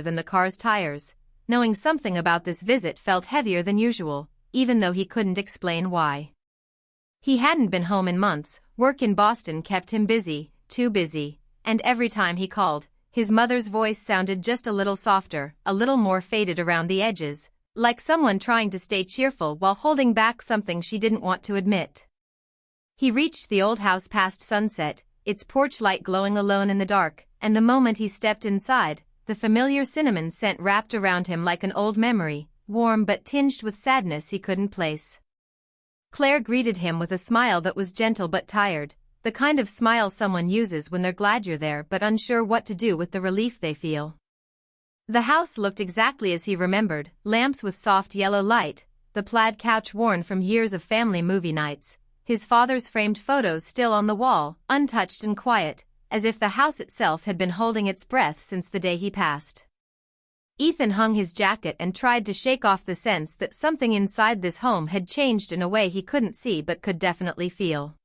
than the car's tires. Knowing something about this visit felt heavier than usual, even though he couldn't explain why. He hadn't been home in months, work in Boston kept him busy, too busy, and every time he called, his mother's voice sounded just a little softer, a little more faded around the edges, like someone trying to stay cheerful while holding back something she didn't want to admit. He reached the old house past sunset, its porch light glowing alone in the dark, and the moment he stepped inside, the familiar cinnamon scent wrapped around him like an old memory, warm but tinged with sadness he couldn't place. Claire greeted him with a smile that was gentle but tired, the kind of smile someone uses when they're glad you're there but unsure what to do with the relief they feel. The house looked exactly as he remembered, lamps with soft yellow light, the plaid couch worn from years of family movie nights, his father's framed photos still on the wall, untouched and quiet, as if the house itself had been holding its breath since the day he passed. Ethan hung his jacket and tried to shake off the sense that something inside this home had changed in a way he couldn't see but could definitely feel.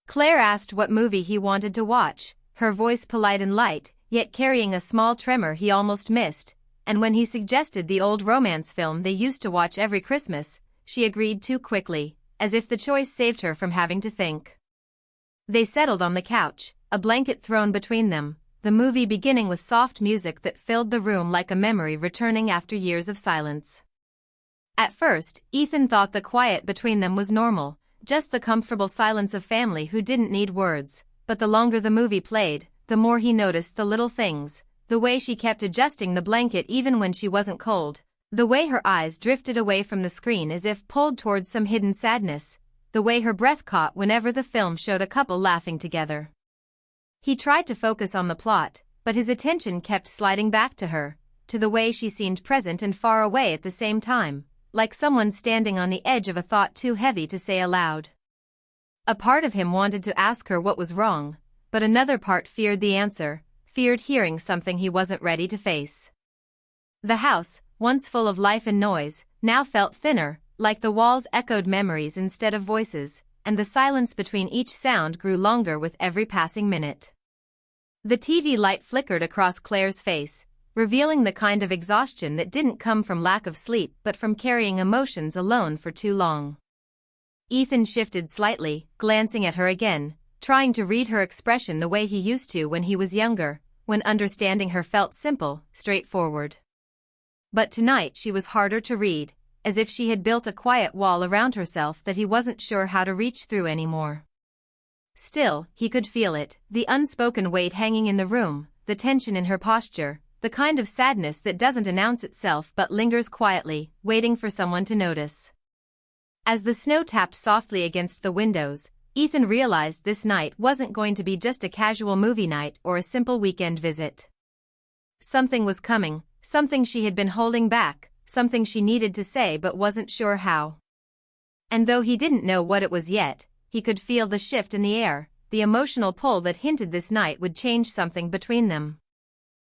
Claire asked what movie he wanted to watch, her voice polite and light, yet carrying a small tremor he almost missed, and when he suggested the old romance film they used to watch every Christmas, she agreed too quickly, as if the choice saved her from having to think. They settled on the couch, a blanket thrown between them, the movie beginning with soft music that filled the room like a memory returning after years of silence. At first, Ethan thought the quiet between them was normal, just the comfortable silence of family who didn't need words, but the longer the movie played, the more he noticed the little things, the way she kept adjusting the blanket even when she wasn't cold, the way her eyes drifted away from the screen as if pulled towards some hidden sadness, the way her breath caught whenever the film showed a couple laughing together. He tried to focus on the plot, but his attention kept sliding back to her, to the way she seemed present and far away at the same time, like someone standing on the edge of a thought too heavy to say aloud. A part of him wanted to ask her what was wrong, but another part feared the answer, feared hearing something he wasn't ready to face. The house, once full of life and noise, now felt thinner, like the walls echoed memories instead of voices, and the silence between each sound grew longer with every passing minute. The TV light flickered across Claire's face, revealing the kind of exhaustion that didn't come from lack of sleep but from carrying emotions alone for too long. Ethan shifted slightly, glancing at her again, trying to read her expression the way he used to when he was younger, when understanding her felt simple, straightforward. But tonight she was harder to read, as if she had built a quiet wall around herself that he wasn't sure how to reach through anymore. Still, he could feel it, the unspoken weight hanging in the room, the tension in her posture, the kind of sadness that doesn't announce itself but lingers quietly, waiting for someone to notice. As the snow tapped softly against the windows, Ethan realized this night wasn't going to be just a casual movie night or a simple weekend visit. Something was coming, something she had been holding back, something she needed to say but wasn't sure how. And though he didn't know what it was yet, he could feel the shift in the air, the emotional pull that hinted this night would change something between them.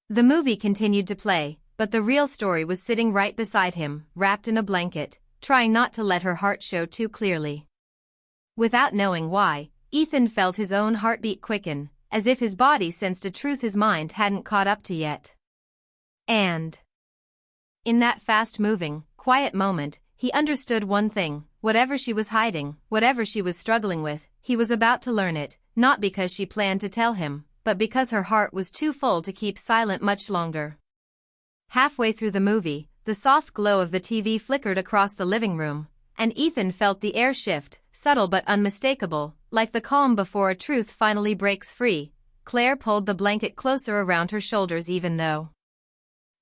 The movie continued to play, but the real story was sitting right beside him, wrapped in a blanket, trying not to let her heart show too clearly. Without knowing why, Ethan felt his own heartbeat quicken, as if his body sensed a truth his mind hadn't caught up to yet. And in that fast-moving, quiet moment, he understood one thing: whatever she was hiding, whatever she was struggling with, he was about to learn it, not because she planned to tell him, but because her heart was too full to keep silent much longer. Halfway through the movie, the soft glow of the TV flickered across the living room, and Ethan felt the air shift, subtle but unmistakable, like the calm before a truth finally breaks free. Claire pulled the blanket closer around her shoulders even though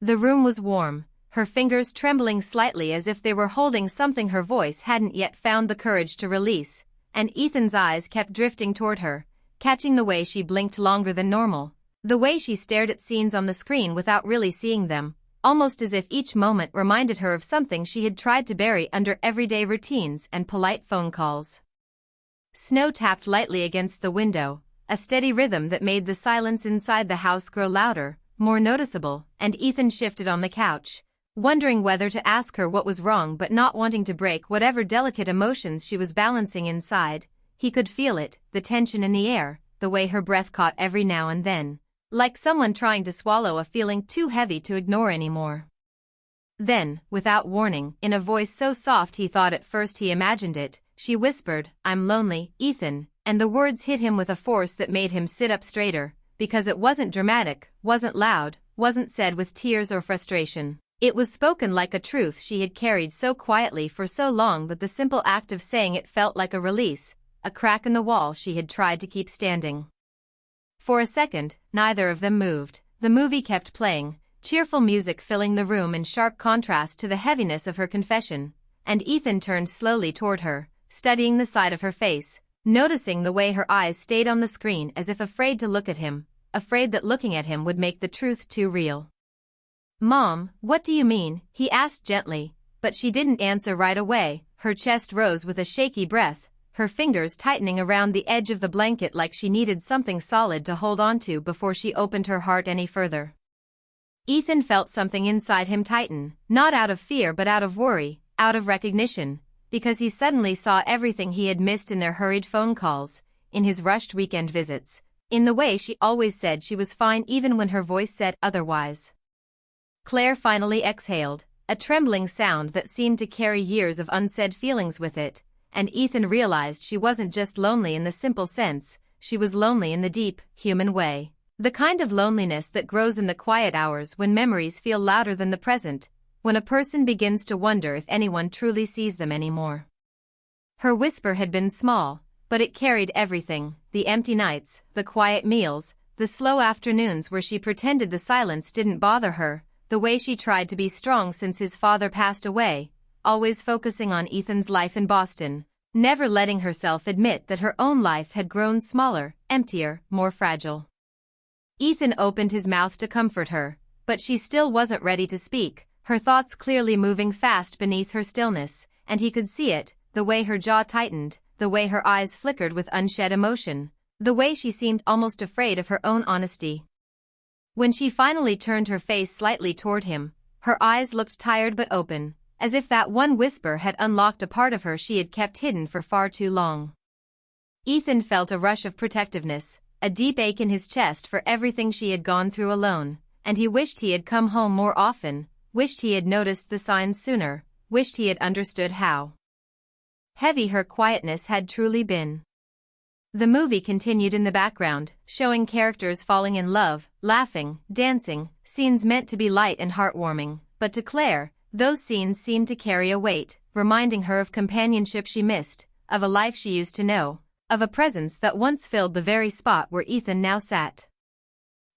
the room was warm, her fingers trembling slightly as if they were holding something her voice hadn't yet found the courage to release, and Ethan's eyes kept drifting toward her, catching the way she blinked longer than normal, the way she stared at scenes on the screen without really seeing them, almost as if each moment reminded her of something she had tried to bury under everyday routines and polite phone calls. Snow tapped lightly against the window, a steady rhythm that made the silence inside the house grow louder, more noticeable, and Ethan shifted on the couch, wondering whether to ask her what was wrong but not wanting to break whatever delicate emotions she was balancing inside. He could feel it, the tension in the air, the way her breath caught every now and then, like someone trying to swallow a feeling too heavy to ignore anymore. Then, without warning, in a voice so soft he thought at first he imagined it, she whispered, "I'm lonely, Ethan," and the words hit him with a force that made him sit up straighter, because it wasn't dramatic, wasn't loud, wasn't said with tears or frustration. It was spoken like a truth she had carried so quietly for so long that the simple act of saying it felt like a release, a crack in the wall she had tried to keep standing. For a second, neither of them moved. The movie kept playing, cheerful music filling the room in sharp contrast to the heaviness of her confession, and Ethan turned slowly toward her, studying the side of her face, noticing the way her eyes stayed on the screen as if afraid to look at him, afraid that looking at him would make the truth too real. "Mom, what do you mean?" he asked gently, but she didn't answer right away. Her chest rose with a shaky breath, her fingers tightening around the edge of the blanket like she needed something solid to hold onto before she opened her heart any further. Ethan felt something inside him tighten, not out of fear but out of worry, out of recognition, because he suddenly saw everything he had missed in their hurried phone calls, in his rushed weekend visits, in the way she always said she was fine even when her voice said otherwise. Claire finally exhaled, a trembling sound that seemed to carry years of unsaid feelings with it, and Ethan realized she wasn't just lonely in the simple sense, she was lonely in the deep, human way. The kind of loneliness that grows in the quiet hours when memories feel louder than the present, when a person begins to wonder if anyone truly sees them anymore. Her whisper had been small, but it carried everything, the empty nights, the quiet meals, the slow afternoons where she pretended the silence didn't bother her, the way she tried to be strong since his father passed away, always focusing on Ethan's life in Boston, never letting herself admit that her own life had grown smaller, emptier, more fragile. Ethan opened his mouth to comfort her, but she still wasn't ready to speak, her thoughts clearly moving fast beneath her stillness, and he could see it, the way her jaw tightened, the way her eyes flickered with unshed emotion, the way she seemed almost afraid of her own honesty. When she finally turned her face slightly toward him, her eyes looked tired but open, as if that one whisper had unlocked a part of her she had kept hidden for far too long. Ethan felt a rush of protectiveness, a deep ache in his chest for everything she had gone through alone, and he wished he had come home more often, wished he had noticed the signs sooner, wished he had understood how heavy her quietness had truly been. The movie continued in the background, showing characters falling in love, laughing, dancing, scenes meant to be light and heartwarming, but to Claire, those scenes seemed to carry a weight, reminding her of companionship she missed, of a life she used to know, of a presence that once filled the very spot where Ethan now sat.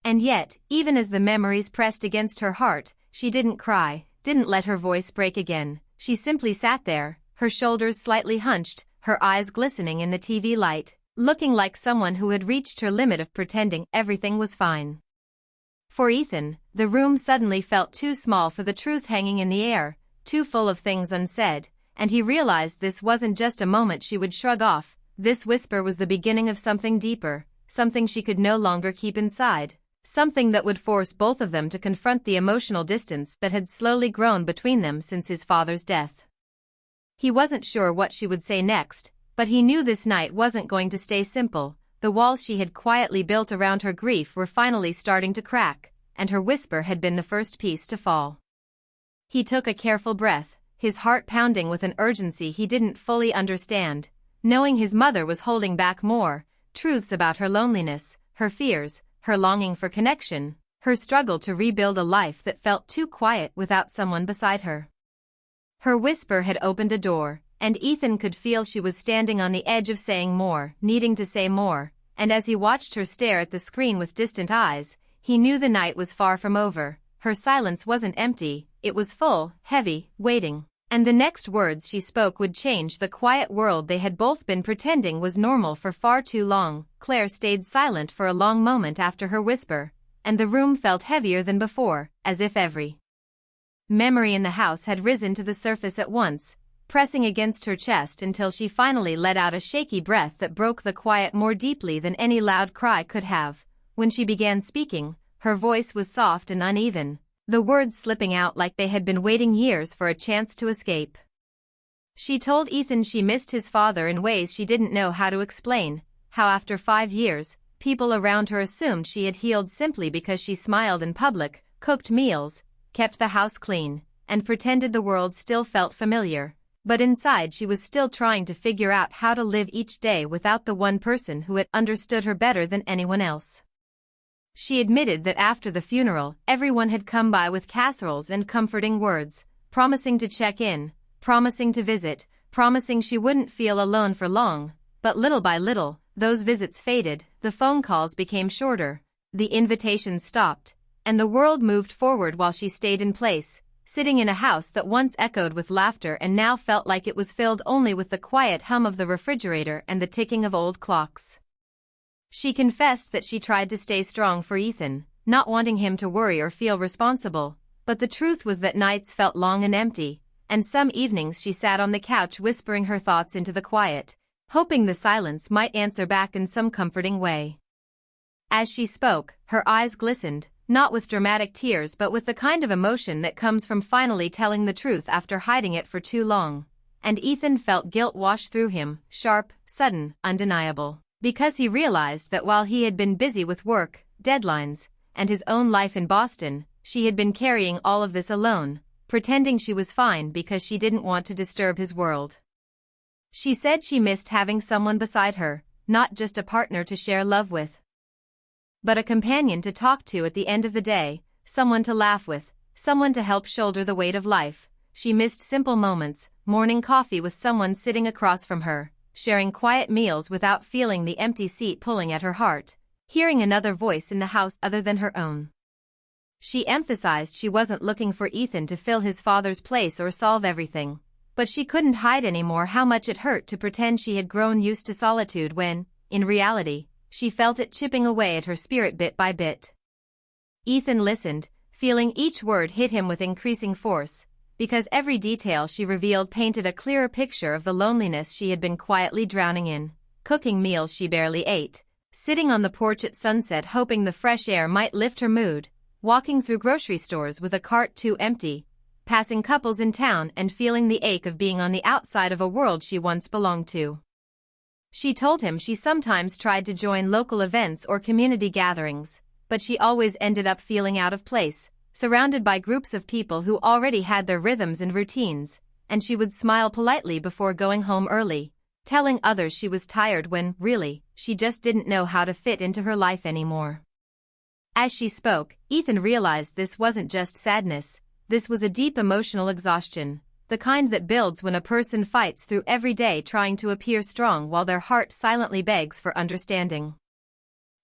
And yet, even as the memories pressed against her heart, she didn't cry, didn't let her voice break again, she simply sat there, her shoulders slightly hunched, her eyes glistening in the TV light, looking like someone who had reached her limit of pretending everything was fine. For Ethan, the room suddenly felt too small for the truth hanging in the air, too full of things unsaid, and he realized this wasn't just a moment she would shrug off, this whisper was the beginning of something deeper, something she could no longer keep inside, something that would force both of them to confront the emotional distance that had slowly grown between them since his father's death. He wasn't sure what she would say next, but he knew this night wasn't going to stay simple. The walls she had quietly built around her grief were finally starting to crack, and her whisper had been the first piece to fall. He took a careful breath, his heart pounding with an urgency he didn't fully understand, knowing his mother was holding back more, truths about her loneliness, her fears, her longing for connection, her struggle to rebuild a life that felt too quiet without someone beside her. Her whisper had opened a door, and Ethan could feel she was standing on the edge of saying more, needing to say more, and as he watched her stare at the screen with distant eyes, he knew the night was far from over. Her silence wasn't empty, it was full, heavy, waiting, and the next words she spoke would change the quiet world they had both been pretending was normal for far too long. Claire stayed silent for a long moment after her whisper, and the room felt heavier than before, as if every memory in the house had risen to the surface at once, pressing against her chest until she finally let out a shaky breath that broke the quiet more deeply than any loud cry could have. When she began speaking, her voice was soft and uneven, the words slipping out like they had been waiting years for a chance to escape. She told Ethan she missed his father in ways she didn't know how to explain, how after 5 years, people around her assumed she had healed simply because she smiled in public, cooked meals, kept the house clean, and pretended the world still felt familiar. But inside she was still trying to figure out how to live each day without the one person who had understood her better than anyone else. She admitted that after the funeral, everyone had come by with casseroles and comforting words, promising to check in, promising to visit, promising she wouldn't feel alone for long. But little by little, those visits faded, the phone calls became shorter, the invitations stopped, and the world moved forward while she stayed in place, sitting in a house that once echoed with laughter and now felt like it was filled only with the quiet hum of the refrigerator and the ticking of old clocks. She confessed that she tried to stay strong for Ethan, not wanting him to worry or feel responsible, but the truth was that nights felt long and empty, and some evenings she sat on the couch whispering her thoughts into the quiet, hoping the silence might answer back in some comforting way. As she spoke, her eyes glistened, not with dramatic tears but with the kind of emotion that comes from finally telling the truth after hiding it for too long. And Ethan felt guilt wash through him, sharp, sudden, undeniable, because he realized that while he had been busy with work, deadlines, and his own life in Boston, she had been carrying all of this alone, pretending she was fine because she didn't want to disturb his world. She said she missed having someone beside her, not just a partner to share love with, but a companion to talk to at the end of the day, someone to laugh with, someone to help shoulder the weight of life. She missed simple moments, morning coffee with someone sitting across from her, sharing quiet meals without feeling the empty seat pulling at her heart, hearing another voice in the house other than her own. She emphasized she wasn't looking for Ethan to fill his father's place or solve everything, but she couldn't hide anymore how much it hurt to pretend she had grown used to solitude when, in reality, she felt it chipping away at her spirit bit by bit. Ethan listened, feeling each word hit him with increasing force, because every detail she revealed painted a clearer picture of the loneliness she had been quietly drowning in, cooking meals she barely ate, sitting on the porch at sunset hoping the fresh air might lift her mood, walking through grocery stores with a cart too empty, passing couples in town and feeling the ache of being on the outside of a world she once belonged to. She told him she sometimes tried to join local events or community gatherings, but she always ended up feeling out of place, surrounded by groups of people who already had their rhythms and routines, and she would smile politely before going home early, telling others she was tired when, really, she just didn't know how to fit into her life anymore. As she spoke, Ethan realized this wasn't just sadness, this was a deep emotional exhaustion, the kind that builds when a person fights through every day trying to appear strong while their heart silently begs for understanding.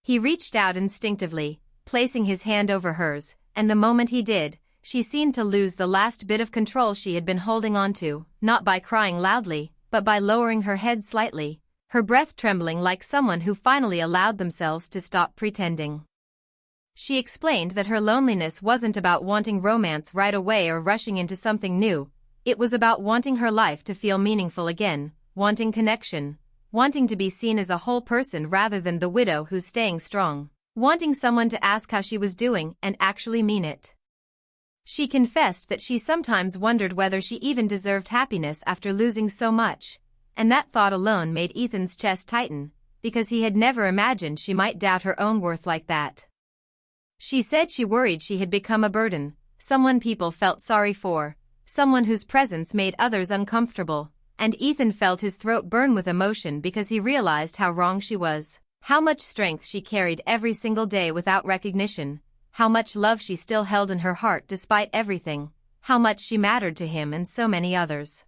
He reached out instinctively, placing his hand over hers, and the moment he did, she seemed to lose the last bit of control she had been holding onto, not by crying loudly, but by lowering her head slightly, her breath trembling like someone who finally allowed themselves to stop pretending. She explained that her loneliness wasn't about wanting romance right away or rushing into something new. It was about wanting her life to feel meaningful again, wanting connection, wanting to be seen as a whole person rather than the widow who's staying strong, wanting someone to ask how she was doing and actually mean it. She confessed that she sometimes wondered whether she even deserved happiness after losing so much, and that thought alone made Ethan's chest tighten, because he had never imagined she might doubt her own worth like that. She said she worried she had become a burden, someone people felt sorry for, someone whose presence made others uncomfortable, and Ethan felt his throat burn with emotion because he realized how wrong she was, how much strength she carried every single day without recognition, how much love she still held in her heart despite everything, how much she mattered to him and so many others.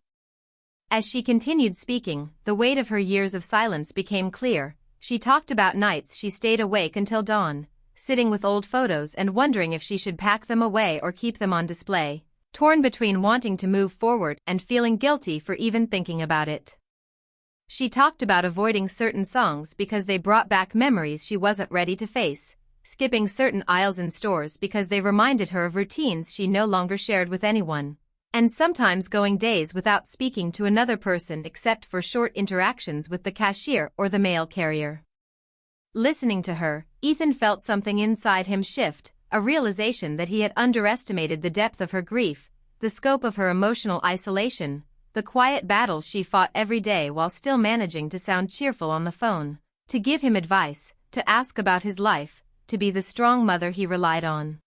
As she continued speaking, the weight of her years of silence became clear. She talked about nights she stayed awake until dawn, sitting with old photos and wondering if she should pack them away or keep them on display, torn between wanting to move forward and feeling guilty for even thinking about it. She talked about avoiding certain songs because they brought back memories she wasn't ready to face, skipping certain aisles in stores because they reminded her of routines she no longer shared with anyone, and sometimes going days without speaking to another person except for short interactions with the cashier or the mail carrier. Listening to her, Ethan felt something inside him shift, a realization that he had underestimated the depth of her grief, the scope of her emotional isolation, the quiet battles she fought every day while still managing to sound cheerful on the phone. To give him advice, to ask about his life, to be the strong mother he relied on.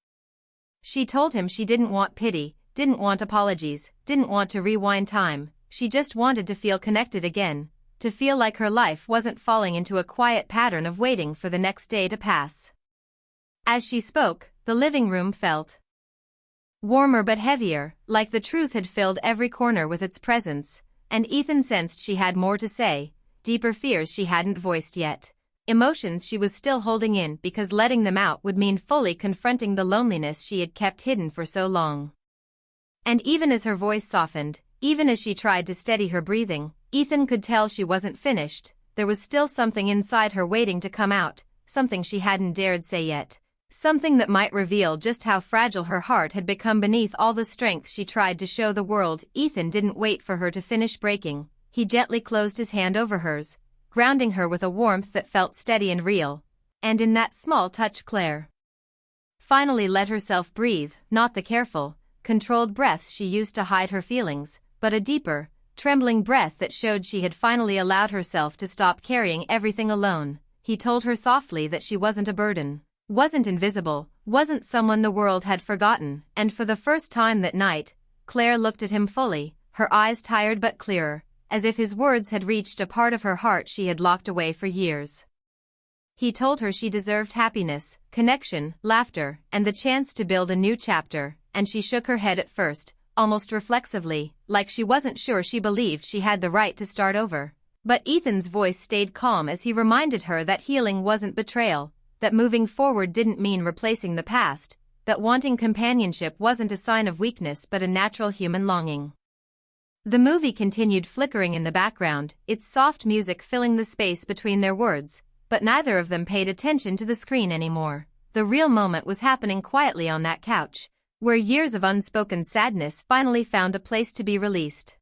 She told him she didn't want pity, didn't want apologies, didn't want to rewind time, she just wanted to feel connected again, to feel like her life wasn't falling into a quiet pattern of waiting for the next day to pass. As she spoke, the living room felt warmer but heavier, like the truth had filled every corner with its presence, and Ethan sensed she had more to say, deeper fears she hadn't voiced yet, emotions she was still holding in because letting them out would mean fully confronting the loneliness she had kept hidden for so long. And even as her voice softened, even as she tried to steady her breathing, Ethan could tell she wasn't finished. There was still something inside her waiting to come out, something she hadn't dared say yet. Something that might reveal just how fragile her heart had become beneath all the strength she tried to show the world. Ethan didn't wait for her to finish breaking. He gently closed his hand over hers, grounding her with a warmth that felt steady and real. And in that small touch Claire finally let herself breathe, not the careful, controlled breaths she used to hide her feelings, but a deeper, trembling breath that showed she had finally allowed herself to stop carrying everything alone. He told her softly that she wasn't a burden, wasn't invisible, wasn't someone the world had forgotten, and for the first time that night, Claire looked at him fully, her eyes tired but clearer, as if his words had reached a part of her heart she had locked away for years. He told her she deserved happiness, connection, laughter, and the chance to build a new chapter, and she shook her head at first, almost reflexively, like she wasn't sure she believed she had the right to start over. But Ethan's voice stayed calm as he reminded her that healing wasn't betrayal, that moving forward didn't mean replacing the past, that wanting companionship wasn't a sign of weakness but a natural human longing. The movie continued flickering in the background, its soft music filling the space between their words, but neither of them paid attention to the screen anymore. The real moment was happening quietly on that couch, where years of unspoken sadness finally found a place to be released.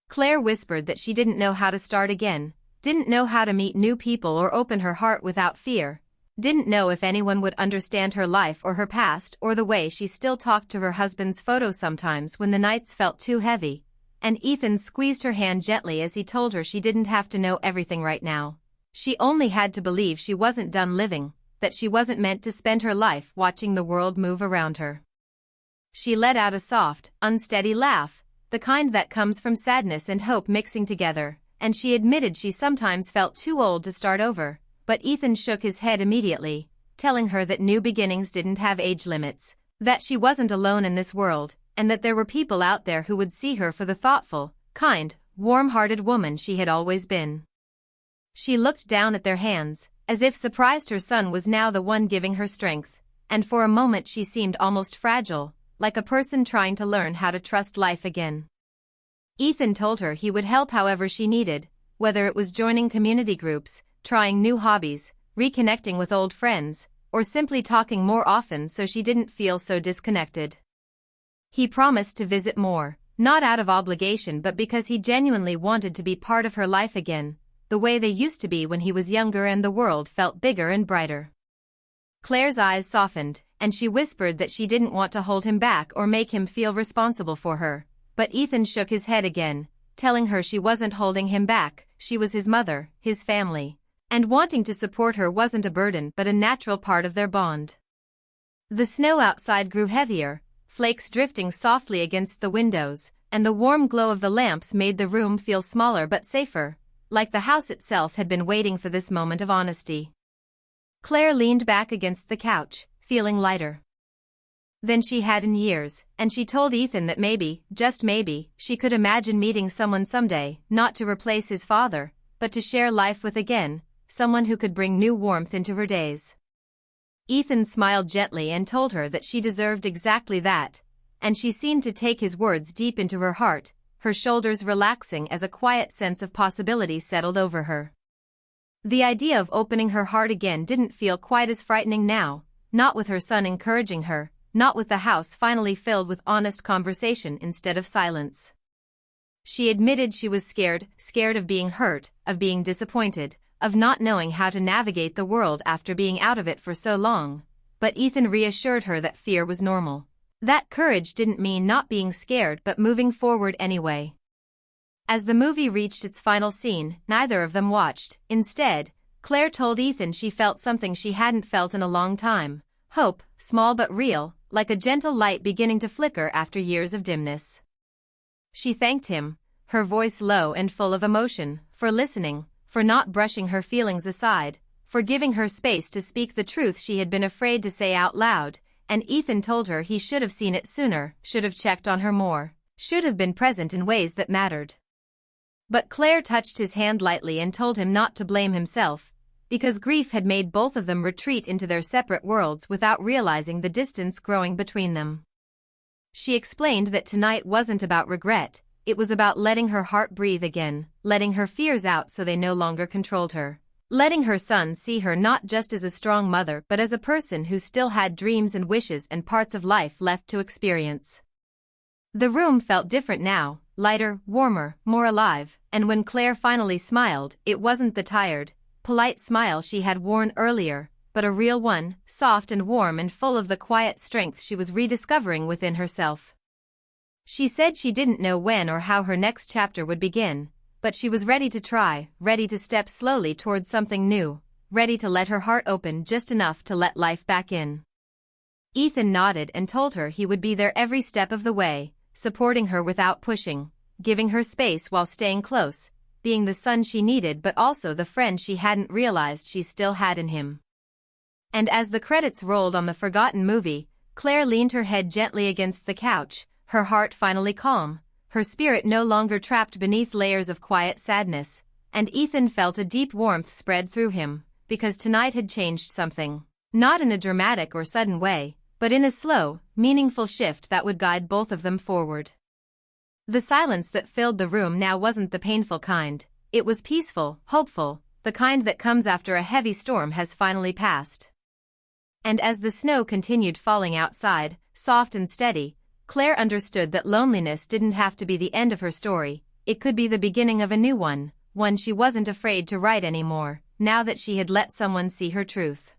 Claire whispered that she didn't know how to start again, didn't know how to meet new people or open her heart without fear, didn't know if anyone would understand her life or her past or the way she still talked to her husband's photo sometimes when the nights felt too heavy, and Ethan squeezed her hand gently as he told her she didn't have to know everything right now. She only had to believe she wasn't done living, that she wasn't meant to spend her life watching the world move around her. She let out a soft, unsteady laugh, the kind that comes from sadness and hope mixing together, and she admitted she sometimes felt too old to start over. But Ethan shook his head immediately, telling her that new beginnings didn't have age limits, that she wasn't alone in this world, and that there were people out there who would see her for the thoughtful, kind, warm-hearted woman she had always been. She looked down at their hands, as if surprised her son was now the one giving her strength, and for a moment she seemed almost fragile, like a person trying to learn how to trust life again. Ethan told her he would help however she needed, whether it was joining community groups, trying new hobbies, reconnecting with old friends, or simply talking more often so she didn't feel so disconnected. He promised to visit more, not out of obligation but because he genuinely wanted to be part of her life again, the way they used to be when he was younger and the world felt bigger and brighter. Claire's eyes softened, and she whispered that she didn't want to hold him back or make him feel responsible for her, but Ethan shook his head again, telling her she wasn't holding him back, she was his mother, his family. And wanting to support her wasn't a burden but a natural part of their bond. The snow outside grew heavier, flakes drifting softly against the windows, and the warm glow of the lamps made the room feel smaller but safer, like the house itself had been waiting for this moment of honesty. Claire leaned back against the couch, feeling lighter than she had in years, and she told Ethan that maybe, just maybe, she could imagine meeting someone someday, not to replace his father, but to share life with again, someone who could bring new warmth into her days. Ethan smiled gently and told her that she deserved exactly that, and she seemed to take his words deep into her heart, her shoulders relaxing as a quiet sense of possibility settled over her. The idea of opening her heart again didn't feel quite as frightening now, not with her son encouraging her, not with the house finally filled with honest conversation instead of silence. She admitted she was scared of being hurt, of being disappointed, of not knowing how to navigate the world after being out of it for so long, but Ethan reassured her that fear was normal. That courage didn't mean not being scared but moving forward anyway. As the movie reached its final scene, neither of them watched. Instead, Claire told Ethan she felt something she hadn't felt in a long time. Hope, small but real, like a gentle light beginning to flicker after years of dimness. She thanked him, her voice low and full of emotion, for listening, for not brushing her feelings aside, for giving her space to speak the truth she had been afraid to say out loud, and Ethan told her he should have seen it sooner, should have checked on her more, should have been present in ways that mattered. But Claire touched his hand lightly and told him not to blame himself, because grief had made both of them retreat into their separate worlds without realizing the distance growing between them. She explained that tonight wasn't about regret, it was about letting her heart breathe again, letting her fears out so they no longer controlled her, letting her son see her not just as a strong mother but as a person who still had dreams and wishes and parts of life left to experience. The room felt different now, lighter, warmer, more alive, and when Claire finally smiled, it wasn't the tired, polite smile she had worn earlier, but a real one, soft and warm and full of the quiet strength she was rediscovering within herself. She said she didn't know when or how her next chapter would begin, but she was ready to try, ready to step slowly towards something new, ready to let her heart open just enough to let life back in. Ethan nodded and told her he would be there every step of the way, supporting her without pushing, giving her space while staying close, being the son she needed but also the friend she hadn't realized she still had in him. And as the credits rolled on the forgotten movie, Claire leaned her head gently against the couch, her heart finally calm, her spirit no longer trapped beneath layers of quiet sadness, and Ethan felt a deep warmth spread through him, because tonight had changed something, not in a dramatic or sudden way, but in a slow, meaningful shift that would guide both of them forward. The silence that filled the room now wasn't the painful kind, it was peaceful, hopeful, the kind that comes after a heavy storm has finally passed. And as the snow continued falling outside, soft and steady, Claire understood that loneliness didn't have to be the end of her story, it could be the beginning of a new one she wasn't afraid to write anymore, now that she had let someone see her truth.